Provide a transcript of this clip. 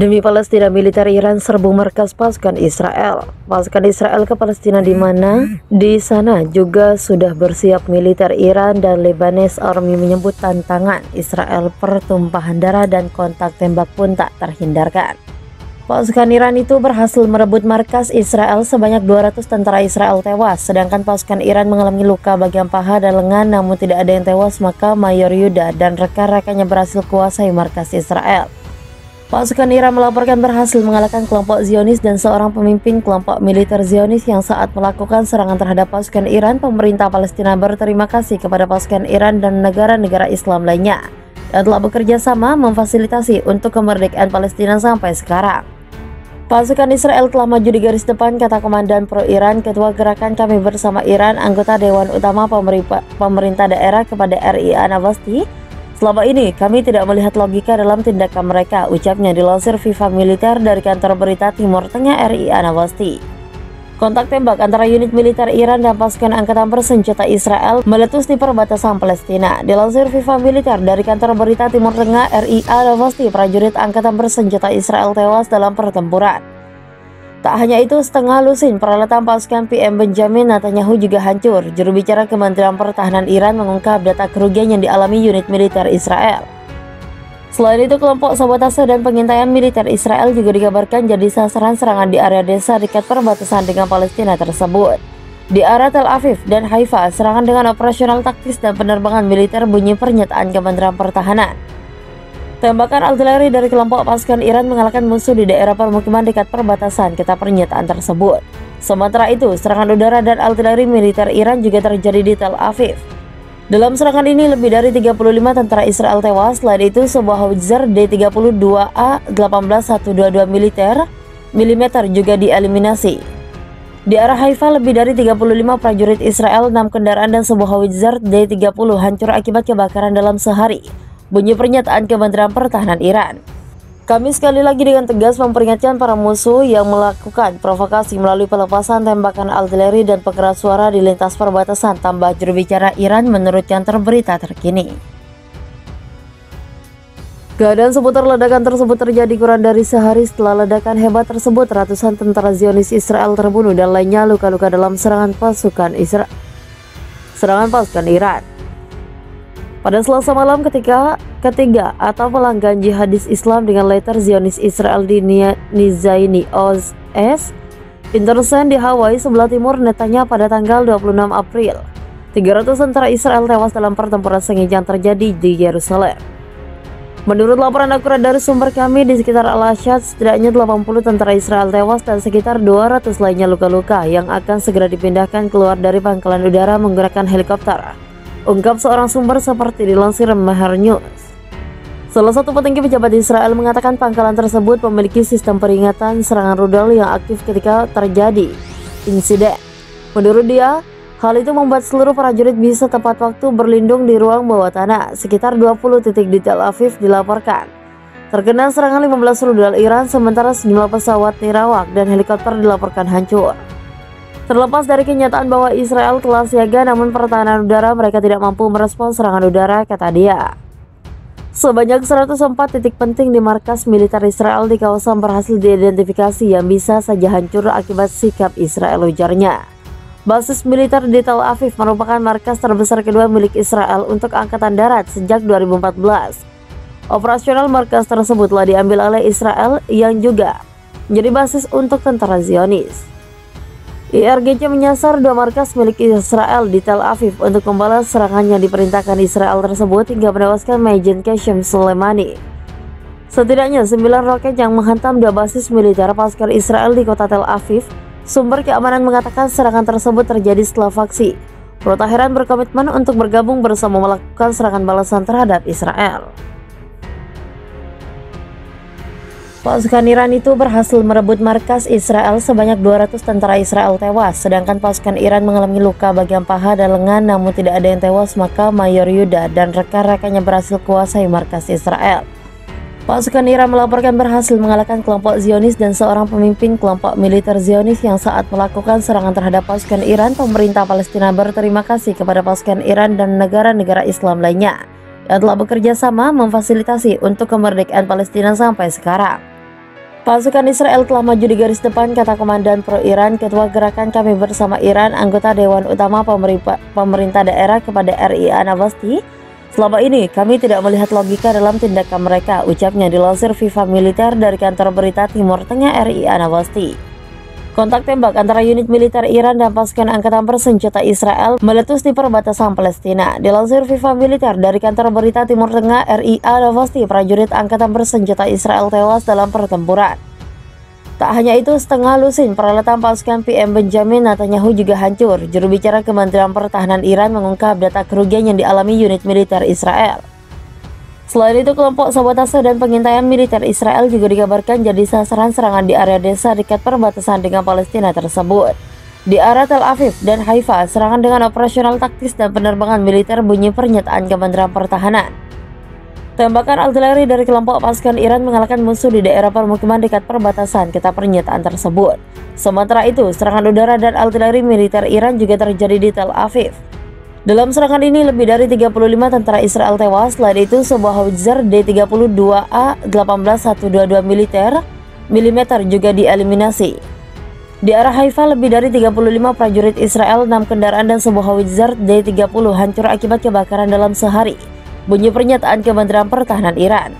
Demi Palestina, militer Iran serbu markas pasukan Israel. Pasukan Israel ke Palestina di mana di sana juga sudah bersiap militer Iran dan Lebanese Army menyebut tantangan Israel pertumpahan darah dan kontak tembak pun tak terhindarkan. Pasukan Iran itu berhasil merebut markas Israel, sebanyak 200 tentara Israel tewas, sedangkan pasukan Iran mengalami luka bagian paha dan lengan namun tidak ada yang tewas, maka Mayor Yuda dan rekan-rekannya berhasil kuasai markas Israel. Pasukan Iran melaporkan berhasil mengalahkan kelompok Zionis dan seorang pemimpin kelompok militer Zionis yang saat melakukan serangan terhadap pasukan Iran. Pemerintah Palestina berterima kasih kepada pasukan Iran dan negara-negara Islam lainnya yang telah bekerja sama memfasilitasi untuk kemerdekaan Palestina sampai sekarang. Pasukan Israel telah maju di garis depan, kata Komandan Pro Iran, Ketua Gerakan Kami Bersama Iran, anggota Dewan Utama Pemerintah Daerah kepada RIA Navasti. Selama ini kami tidak melihat logika dalam tindakan mereka, ucapnya dilansir Viva Militer dari kantor berita Timur Tengah RIA Navasti. Kontak tembak antara unit militer Iran dan pasukan angkatan bersenjata Israel meletus di perbatasan Palestina. Dilansir Viva Militer dari kantor berita Timur Tengah RIA Navasti, prajurit angkatan bersenjata Israel tewas dalam pertempuran. Tak hanya itu, setengah lusin peralatan pasukan PM Benjamin Netanyahu juga hancur. Juru bicara Kementerian Pertahanan Iran mengungkap data kerugian yang dialami unit militer Israel. Selain itu, kelompok sabotase dan pengintaian militer Israel juga dikabarkan jadi sasaran serangan di area desa dekat perbatasan dengan Palestina tersebut. Di area Tel Aviv dan Haifa, serangan dengan operasional taktis dan penerbangan militer, bunyi pernyataan Kementerian Pertahanan. Tembakan artileri dari kelompok pasukan Iran mengalahkan musuh di daerah permukiman dekat perbatasan, kata pernyataan tersebut. Sementara itu, serangan udara dan artileri militer Iran juga terjadi di Tel Aviv. Dalam serangan ini, lebih dari 35 tentara Israel tewas. Selain itu, sebuah howitzer D-32A 18122 mm juga dieliminasi. Di arah Haifa, lebih dari 35 prajurit Israel, 6 kendaraan dan sebuah howitzer D-30 hancur akibat kebakaran dalam sehari, bunyi pernyataan Kementerian Pertahanan Iran. Kami sekali lagi dengan tegas memperingatkan para musuh yang melakukan provokasi melalui pelepasan tembakan artileri dan pengeras suara di lintas perbatasan, tambah juru bicara Iran menurut kantor berita terkini. Keadaan seputar ledakan tersebut terjadi kurang dari sehari setelah ledakan hebat tersebut. Ratusan tentara Zionis Israel terbunuh dan lainnya luka-luka dalam serangan pasukan Iran. Pada Selasa malam, ketiga atau pelanggan jihadis Islam dengan letter Zionis Israel di Nizaini Oz Intersen di Hawaii sebelah timur Netanya pada tanggal 26 April. 300 tentara Israel tewas dalam pertempuran sengit yang terjadi di Yerusalem. Menurut laporan akurat dari sumber kami, di sekitar Al-Ashad setidaknya 80 tentara Israel tewas dan sekitar 200 lainnya luka-luka yang akan segera dipindahkan keluar dari pangkalan udara menggunakan helikopter, ungkap seorang sumber seperti dilansir Mehr News. Salah satu petinggi pejabat Israel mengatakan pangkalan tersebut memiliki sistem peringatan serangan rudal yang aktif ketika terjadi insiden. Menurut dia, hal itu membuat seluruh prajurit bisa tepat waktu berlindung di ruang bawah tanah. Sekitar 20 titik di Tel Aviv dilaporkan terkena serangan 15 rudal Iran, sementara sejumlah pesawat nirawak dan helikopter dilaporkan hancur. Terlepas dari kenyataan bahwa Israel telah siaga, namun pertahanan udara mereka tidak mampu merespons serangan udara, kata dia. Sebanyak 104 titik penting di markas militer Israel di kawasan berhasil diidentifikasi yang bisa saja hancur akibat sikap Israel, ujarnya. Basis militer di Tel Aviv merupakan markas terbesar kedua milik Israel untuk angkatan darat sejak 2014. Operasional markas tersebut telah diambil oleh Israel yang juga menjadi basis untuk tentara Zionis. IRGC menyasar dua markas milik Israel di Tel Aviv untuk membalas serangan yang diperintahkan Israel tersebut hingga menewaskan Majen Qasem Soleimani. Setidaknya 9 roket yang menghantam dua basis militer pasukan Israel di kota Tel Aviv. Sumber keamanan mengatakan serangan tersebut terjadi setelah faksi Pro Teheran berkomitmen untuk bergabung bersama melakukan serangan balasan terhadap Israel. Pasukan Iran itu berhasil merebut markas Israel, sebanyak 200 tentara Israel tewas, sedangkan pasukan Iran mengalami luka bagian paha dan lengan namun tidak ada yang tewas, maka Mayor Yuda dan rekan-rekannya berhasil kuasai markas Israel. Pasukan Iran melaporkan berhasil mengalahkan kelompok Zionis dan seorang pemimpin kelompok militer Zionis yang saat melakukan serangan terhadap pasukan Iran. Pemerintah Palestina berterima kasih kepada pasukan Iran dan negara-negara Islam lainnya yang telah bekerja sama memfasilitasi untuk kemerdekaan Palestina sampai sekarang. Pasukan Israel telah maju di garis depan, kata Komandan Pro Iran, Ketua Gerakan Kami Bersama Iran, anggota Dewan Utama Pemerintah Daerah kepada RIA Navasti. Selama ini kami tidak melihat logika dalam tindakan mereka, ucapnya dilansir Viva Militer dari kantor berita Timur Tengah RIA Navasti. Kontak tembak antara unit militer Iran dan pasukan angkatan bersenjata Israel meletus di perbatasan Palestina. Dilansir Viva Militer dari kantor berita Timur Tengah RIA Navasti, prajurit angkatan bersenjata Israel tewas dalam pertempuran. Tak hanya itu, setengah lusin peralatan pasukan PM Benjamin Netanyahu juga hancur. Juru bicara Kementerian Pertahanan Iran mengungkap data kerugian yang dialami unit militer Israel. Selain itu, kelompok sabotase dan pengintaian militer Israel juga dikabarkan jadi sasaran serangan di area desa dekat perbatasan dengan Palestina tersebut. Di area Tel Aviv dan Haifa, serangan dengan operasional taktis dan penerbangan militer, bunyi pernyataan Kementerian Pertahanan. Tembakan artileri dari kelompok pasukan Iran mengalahkan musuh di daerah permukiman dekat perbatasan, kata pernyataan tersebut. Sementara itu, serangan udara dan artileri militer Iran juga terjadi di Tel Aviv. Dalam serangan ini, lebih dari 35 tentara Israel tewas. Selain itu, sebuah howitzer D-32A 18122 mm juga dieliminasi. Di arah Haifa, lebih dari 35 prajurit Israel, 6 kendaraan dan sebuah howitzer D-30 hancur akibat kebakaran dalam sehari, bunyi pernyataan Kementerian Pertahanan Iran.